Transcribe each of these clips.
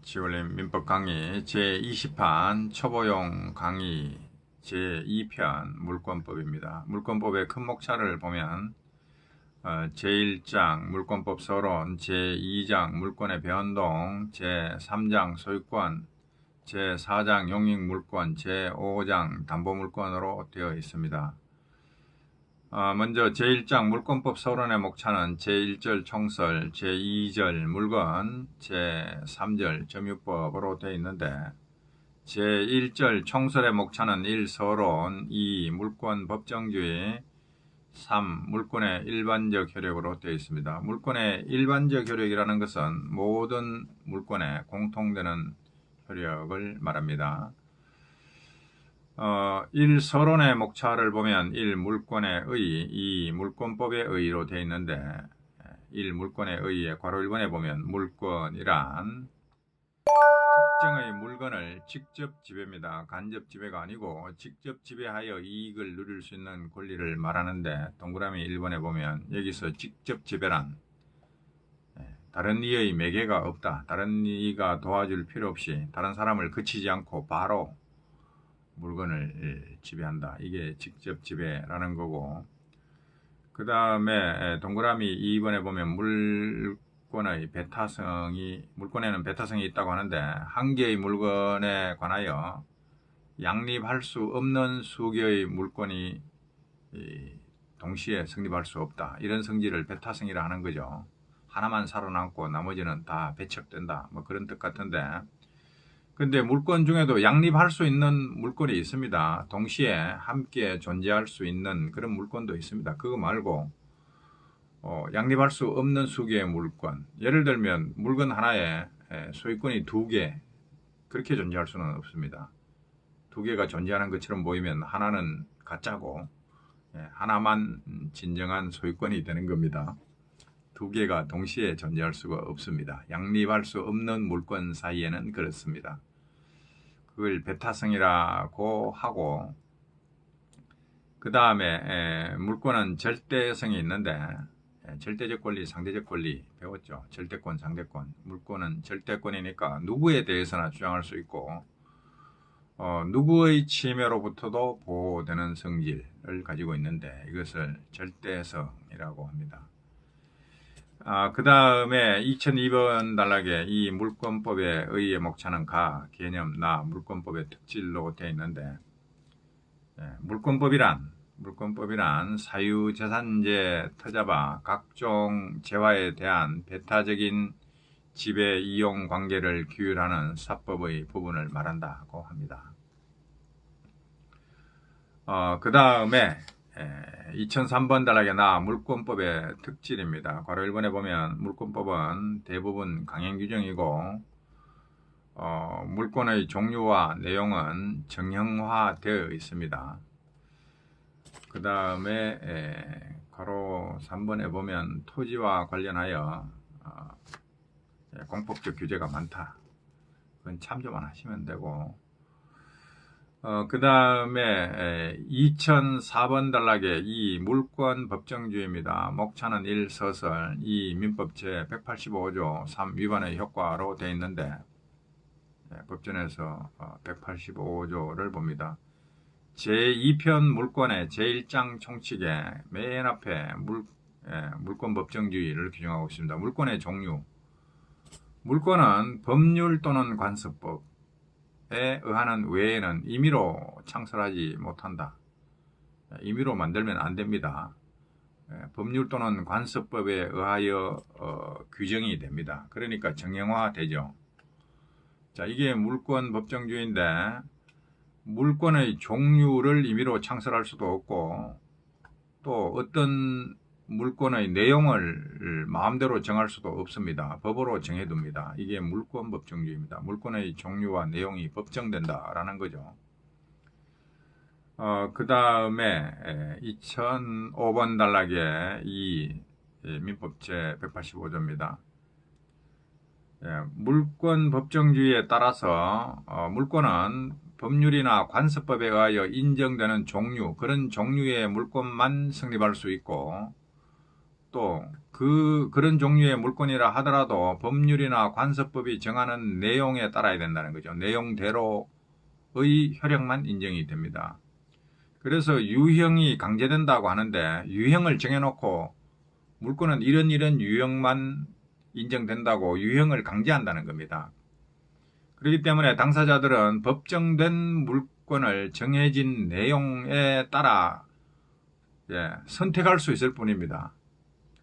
지올림 민법 강의 제20판 초보용 강의 제2편 물권법입니다. 물권법의 큰 목차를 보면 제1장 물권법 서론, 제2장 물권의 변동, 제3장 소유권, 제4장 용익물권, 제5장 담보물권으로 되어 있습니다. 먼저 제1장 물권법 서론의 목차는 제1절 총설, 제2절 물건, 제3절 점유법으로 되어 있는데 제1절 총설의 목차는 1. 서론, 2. 물권 법정주의, 3. 물권의 일반적 효력으로 되어 있습니다. 물권의 일반적 효력이라는 것은 모든 물권에 공통되는 효력을 말합니다. 1. 서론의 목차를 보면 1. 물권의 의, 2. 물권법의 의로 되어 있는데 1. 물권의 의에 괄호 1번에 보면 물권이란 특정의 물건을 직접 지배입니다. 간접 지배가 아니고 직접 지배하여 이익을 누릴 수 있는 권리를 말하는데 동그라미 1번에 보면 여기서 직접 지배란 다른 이의 매개가 없다. 다른 이가 도와줄 필요 없이 다른 사람을 거치지 않고 바로 물건을 지배한다. 이게 직접 지배라는 거고, 그 다음에 동그라미 2번에 보면 물권에는 배타성이 있다고 하는데 한 개의 물건에 관하여 양립할 수 없는 수개의 물건이 동시에 성립할 수 없다. 이런 성질을 배타성이라 하는 거죠. 하나만 살아남고 나머지는 다 배척된다. 뭐 그런 뜻 같은데, 근데 물권 중에도 양립할 수 있는 물권이 있습니다. 동시에 함께 존재할 수 있는 그런 물권도 있습니다. 그거 말고 양립할 수 없는 수개의 물권, 예를 들면 물건 하나에 소유권이 2개 그렇게 존재할 수는 없습니다. 2개가 존재하는 것처럼 보이면 하나는 가짜고 하나만 진정한 소유권이 되는 겁니다. 2개가 동시에 존재할 수가 없습니다. 양립할 수 없는 물권 사이에는 그렇습니다. 그걸 배타성이라고 하고, 그 다음에 물권은 절대성이 있는데 절대적 권리, 상대적 권리 배웠죠. 절대권, 상대권. 물권은 절대권이니까 누구에 대해서나 주장할 수 있고 누구의 침해로부터도 보호되는 성질을 가지고 있는데 이것을 절대성이라고 합니다. 그 다음에 2002번 단락에 이 물권법의 의의 목차는 가, 개념, 나, 물권법의 특질로 되어 있는데 물권법이란 사유재산제 터잡아 각종 재화에 대한 배타적인 지배 이용 관계를 규율하는 사법의 부분을 말한다고 합니다. 그 다음에 2003번 단락에 나 물권법의 특질입니다. 괄호 1번에 보면 물권법은 대부분 강행 규정이고 물권의 종류와 내용은 정형화되어 있습니다. 그 다음에 괄호 3번에 보면 토지와 관련하여 공법적 규제가 많다. 그건 참조만 하시면 되고, 그 다음에 2004번 단락에 이 물권 법정주의입니다. 목차는 1. 서설, 2. 민법 제185조 3 위반의 효과로 되어 있는데 법전에서 185조를 봅니다. 제2편 물권의 제1장 총칙에 맨 앞에 물권 법정주의를 규정하고 있습니다. 물권의 종류, 물권은 법률 또는 관습법 에 의하는 외에는 임의로 창설하지 못한다. 임의로 만들면 안 됩니다. 법률 또는 관습법에 의하여 규정이 됩니다. 그러니까 정형화되죠. 자, 이게 물권 법정주의인데 물권의 종류를 임의로 창설할 수도 없고 또 어떤 물권의 내용을 마음대로 정할 수도 없습니다. 법으로 정해둡니다. 이게 물권 법정주의입니다. 물권의 종류와 내용이 법정된다라는 거죠. 그 다음에 2005번 단락에 이 민법 제185조입니다. 물권 법정주의에 따라서 물권은 법률이나 관습법에 의하여 인정되는 종류, 그런 종류의 물권만 성립할 수 있고 또 그런 종류의 물건이라 하더라도 법률이나 관습법이 정하는 내용에 따라야 된다는 거죠. 내용대로의 효력만 인정이 됩니다. 그래서 유형이 강제된다고 하는데 유형을 정해놓고 물건은 이런 유형만 인정된다고 유형을 강제한다는 겁니다. 그렇기 때문에 당사자들은 법정된 물건을 정해진 내용에 따라 선택할 수 있을 뿐입니다.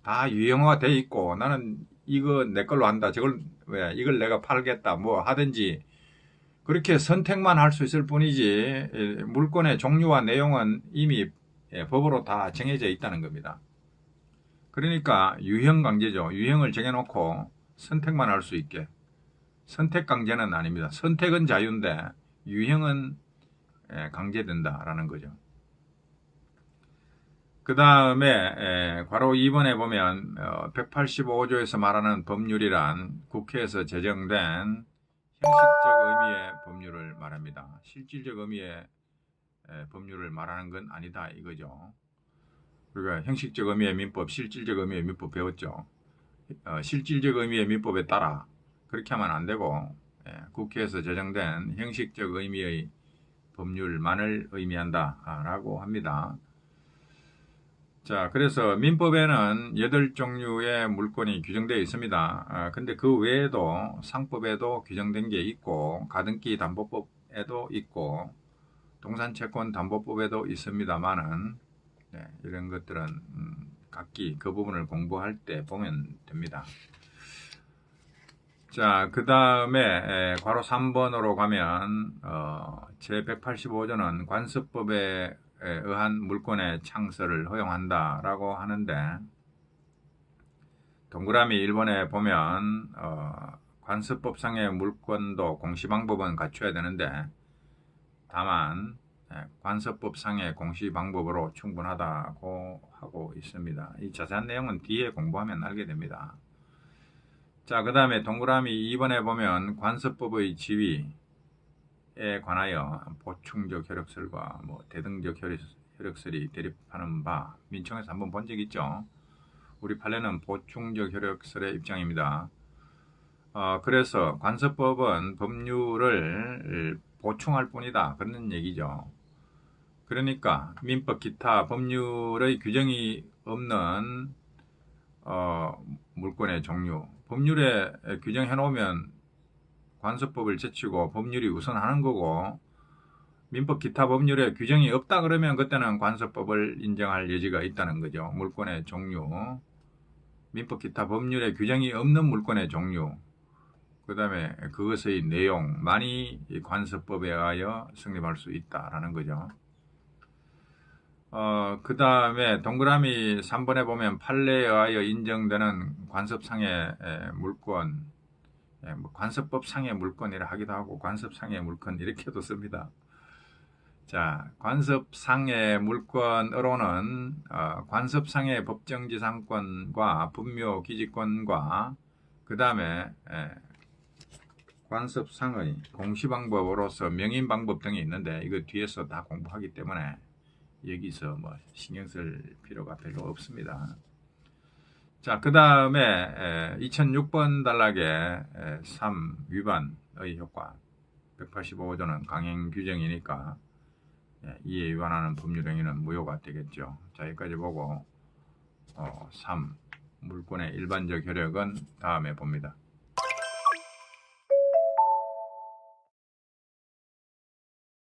다 유형화가 돼 있고 나는 이거 내 걸로 한다, 이걸 내가 팔겠다, 뭐 하든지 그렇게 선택만 할 수 있을 뿐이지 물건의 종류와 내용은 이미 법으로 다 정해져 있다는 겁니다. 그러니까 유형 강제죠. 유형을 정해놓고 선택만 할 수 있게. 선택 강제는 아닙니다. 선택은 자유인데 유형은 강제된다라는 거죠. 그 다음에 괄호 2번에 보면 185조에서 말하는 법률이란 국회에서 제정된 형식적 의미의 법률을 말합니다. 실질적 의미의 법률을 말하는 건 아니다 이거죠. 우리가 형식적 의미의 민법, 실질적 의미의 민법 배웠죠. 실질적 의미의 민법에 따라 그렇게 하면 안 되고 국회에서 제정된 형식적 의미의 법률만을 의미한다라고 합니다. 자, 그래서 민법에는 8종류의 물건이 규정되어 있습니다. 근데 그 외에도 상법에도 규정된 게 있고 가등기 담보법에도 있고 동산채권 담보법에도 있습니다만은 이런 것들은 각기 그 부분을 공부할 때 보면 됩니다. 자, 그 다음에 괄호 3번으로 가면 제185조는 관습법에 의한 물권의 창설을 허용한다라고 하는데 동그라미 1번에 보면 관습법상의 물권도 공시방법은 갖춰야 되는데 다만 관습법상의 공시방법으로 충분하다고 하고 있습니다. 이 자세한 내용은 뒤에 공부하면 알게 됩니다. 자, 그 다음에 동그라미 2번에 보면 관습법의 지위에 관하여 보충적 효력설과 대등적 효력설이 대립하는 바 민청에서 한번 본 적 있죠. 우리 판례는 보충적 효력설의 입장입니다. 그래서 관습법은 법률을 보충할 뿐이다 그런 얘기죠. 그러니까 민법 기타 법률의 규정이 없는 물권의 종류, 법률에 규정해 놓으면 관습법을 제치고 법률이 우선하는 거고 민법 기타 법률에 규정이 없다 그러면 그때는 관습법을 인정할 여지가 있다는 거죠. 물권의 종류, 민법 기타 법률에 규정이 없는 물권의 종류, 그 다음에 그것의 내용만이 관습법에 의하여 성립할 수 있다라는 거죠. 그 다음에 동그라미 3번에 보면 판례에 의하여 인정되는 관습상의 물권, 관습법상의 물권이라 하기도 하고 관습상의 물권 이렇게도 씁니다. 자, 관습상의 물권으로는 관습상의 법정지상권과 분묘기지권과 그 다음에 관습상의 공시방법으로서 명인방법 등이 있는데 이거 뒤에서 다 공부하기 때문에 여기서 신경 쓸 필요가 별로 없습니다. 자, 그 다음에 2006번 단락의 3 위반의 효과 185조는 강행 규정이니까 이에 위반하는 법률 행위는 무효가 되겠죠. 자, 여기까지 보고 3 물권의 일반적 효력은 다음에 봅니다.